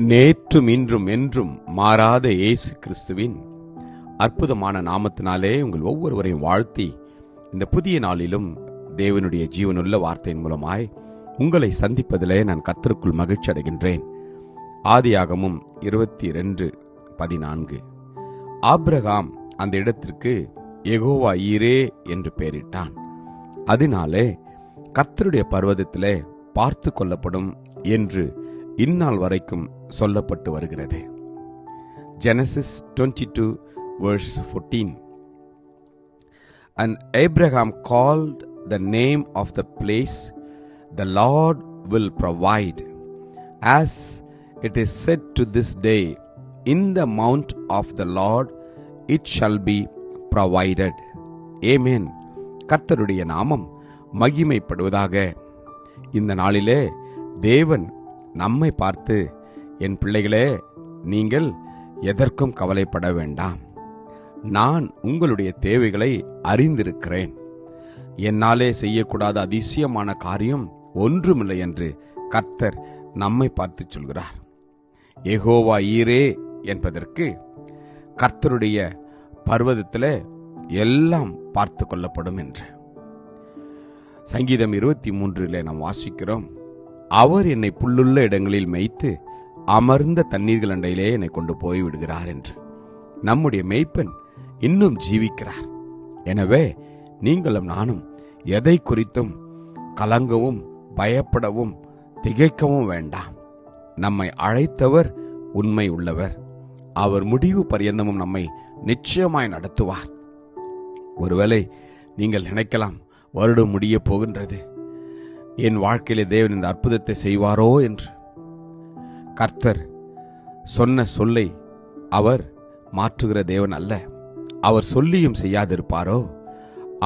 நேற்றும் இன்றும் என்றும் மாறாத இயேசு கிறிஸ்துவின் அற்புதமான நாமத்தினாலே உங்கள் ஒவ்வொருவரையும் வாழ்த்தி இந்த புதிய நாளிலும் தேவனுடைய ஜீவனுள்ள வார்த்தையின் மூலமாய் உங்களை சந்திப்பதிலே நான் கர்த்தருக்குள் மகிழ்ச்சி அடைகின்றேன். ஆதியாகமம் 22:14. ஆபிரகாம் அந்த இடத்திற்கு யெகோவா ஈரே என்று பெயரிட்டான். அதனாலே கர்த்தருடைய பர்வதத்திலே பார்த்து கொள்ளப்படும் என்று இந்நாள் வரைக்கும் சொல்லப்பட்டு வருகிறது. Genesis 22:14. And Abraham called the name of the place, the Lord will provide, as it is said to this day, in the mount of the Lord it shall be provided. Amen. கர்த்தருடைய நாமம் மகிமைப்படுவதாக. இந்த நாளிலே தேவன் நம்மை பார்த்து, என் பிள்ளைகளே, நீங்கள் எதற்கும் கவலைப்பட வேண்டாம், நான் உங்களுடைய தேவைகளை அறிந்திருக்கிறேன், என்னாலே செய்யக்கூடாத அதிசயமான காரியம் ஒன்றுமில்லை என்று கர்த்தர் நம்மை பார்த்து சொல்கிறார். யெகோவா ஈரே என்பதற்கு கர்த்தருடைய பர்வதத்தில் எல்லாம் பார்த்து கொள்ளப்படும் என்று. சங்கீதம் 23 நாம் வாசிக்கிறோம், அவர் என்னை புல்லுள்ள இடங்களில் மேய்த்து அமர்ந்த தண்ணீர்கள் அண்டையிலே என்னை கொண்டு போய் விடுகிறார் என்று. நம்முடைய மேய்ப்பன் இன்னும் ஜீவிக்கிறார். எனவே நீங்களும் நானும் எதை குறித்தும் கலங்கவும் பயப்படவும் திகைக்கவும் வேண்டாம். நம்மை அழைத்தவர் உண்மை உள்ளவர். அவர் முடிவு பரியந்தமும் நம்மை நிச்சயமாய் நடத்துவார். ஒருவேளை நீங்கள் நினைக்கலாம், வருடம் முடிய போகின்றது, என் வாழ்க்கையிலே தேவன் இந்த அற்புதத்தை செய்வாரோ என்று. கர்த்தர் சொன்ன சொல்லை அவர் மாற்றுகிற தேவன் அல்ல. அவர் சொல்லியும் செய்யாதிருப்பாரோ?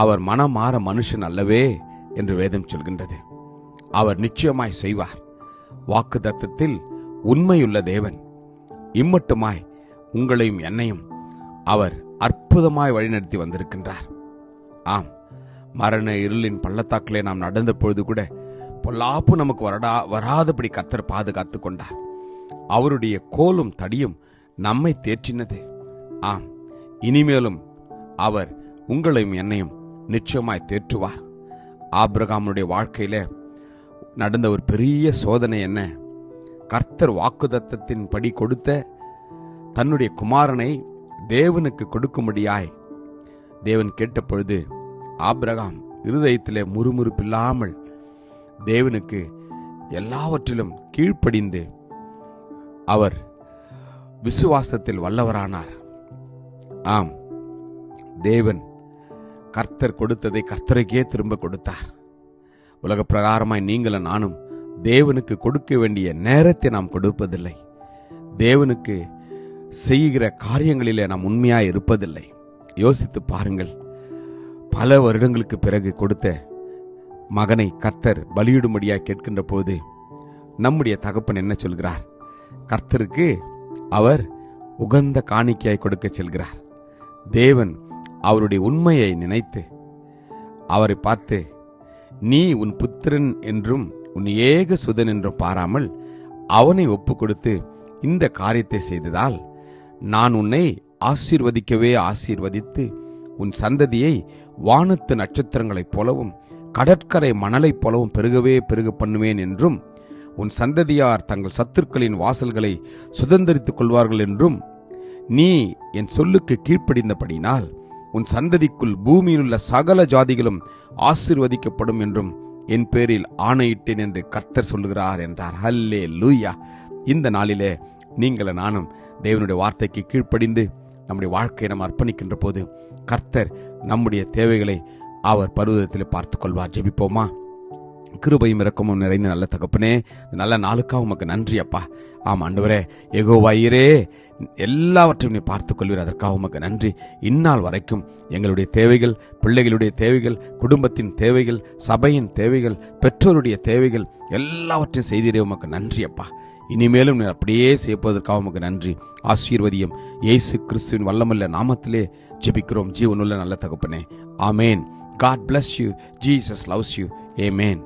அவர் மனமாற மனுஷன் அல்லவே என்று வேதம் சொல்கின்றது. அவர் நிச்சயமாய் செய்வார். வாக்குத்தத்தத்தில் உண்மையுள்ள தேவன். இம்மட்டுமாய் உங்களையும் என்னையும் அவர் அற்புதமாய் வழிநடத்தி வந்திருக்கின்றார். ஆம், மரண இருளின் பள்ளத்தாக்கிலே நாம் நடந்த பொழுது கூட பொல்லாப்பு நமக்கு வராதபடி கர்த்தர் பாதுகாத்து கொண்டார். அவருடைய கோலும் தடியும் நம்மை தேற்றினது. ஆம், இனிமேலும் அவர் உங்களையும் என்னையும் நிச்சயமாய் தேற்றுவார். ஆபிரகாமுடைய வாழ்க்கையில நடந்த ஒரு பெரிய சோதனை என்ன? கர்த்தர் வாக்குத்தத்தத்தின் படி கொடுத்த தன்னுடைய குமாரனை தேவனுக்கு கொடுக்கும்படியாய் தேவன் கேட்ட பொழுது ஆபிரகாம் இருதயத்திலே முறுமுறுப்பில்லாமல் தேவனுக்கு எல்லாவற்றிலும் கீழ்ப்படிந்து அவர் விசுவாசத்தில் வல்லவரானார். ஆம், தேவன் கர்த்தர் கொடுத்ததை கர்த்தருக்கே திரும்ப கொடுத்தார். உலக பிரகாரமாய் நீங்களும் நானும் தேவனுக்கு கொடுக்க வேண்டிய நேரத்தை நாம் கொடுப்பதில்லை. தேவனுக்கு செய்கிற காரியங்களிலே நாம் உண்மையாய் இருப்பதில்லை. யோசித்து பாருங்கள், பல வருடங்களுக்கு பிறகு கொடுத்த மகனை கர்த்தர் பலியிடும்படியாய் கேட்கின்ற போது நம்முடைய தகப்பன் என்ன சொல்கிறார்? கர்த்தருக்கு அவர் உகந்த காணிக்கையாய் கொடுக்க செல்கிறார். தேவன் அவருடைய உண்மையை நினைத்து அவரை பார்த்து, நீ உன் புத்திரன் என்றும் உன் ஏக சுதன் என்றும் பாராமல் அவனை ஒப்பு கொடுத்து இந்த காரியத்தை செய்ததால் நான் உன்னை ஆசீர்வதிக்கவே ஆசீர்வதித்து உன் சந்ததியை வானத்து நட்சத்திரங்களைப் போலவும் கடற்கரை மணலைப் போலவும் பெருகவே பெருக பண்ணுவேன் என்றும் உன் சந்ததியார் தங்கள் சத்துருக்களின் வாசல்களை சுதந்தரித்துக் கொள்வார்கள் என்றும் நீ என் சொல்லுக்கு கீழ்ப்படிந்தபடினால் உன் சந்ததிக்குள் பூமியிலுள்ள சகல ஜாதிகளும் ஆசீர்வதிக்கப்படும் என்றும் என் பேரில் ஆணையிட்டேன் என்று கர்த்தர் சொல்லுகிறார் என்றார். ஹல்லேலூயா. இந்த நாளிலே நீங்கள் நானும் தேவனுடைய வார்த்தைக்கு கீழ்ப்படிந்து நம்முடைய வாழ்க்கையை நாம் அர்ப்பணிக்கின்ற போது கர்த்தர் நம்முடைய தேவைகளை அவர் பர்வதத்தில் பார்த்து கொள்வார். ஜெபிப்போமா? கிருபையும் இரக்கமும் நிறைந்த நல்ல தகப்பனே, நல்ல நாளுக்காக உமக்கு நன்றி அப்பா. ஆம் ஆண்டவரே, யெகோவா ஈரே, எல்லாவற்றையும் நீ பார்த்து கொள்வீர். அதற்காக உமக்கு நன்றி. இந்நாள் வரைக்கும் எங்களுடைய தேவைகள், பிள்ளைகளுடைய தேவைகள், குடும்பத்தின் தேவைகள், சபையின் தேவைகள், பெற்றோருடைய தேவைகள் எல்லாவற்றையும் செய்தீரே, உமக்கு நன்றி அப்பா. இனிமேலும் நீ அப்படியே செய்வதற்காக உமக்கு நன்றி. ஆசீர்வதியும் இயேசு கிறிஸ்துவின் வல்லமுள்ள நாமத்திலே ஜெபிக்கிறோம் ஜீவனுள்ள நல்ல தகப்பனே. ஆமேன். God bless you. Jesus loves you. Amen.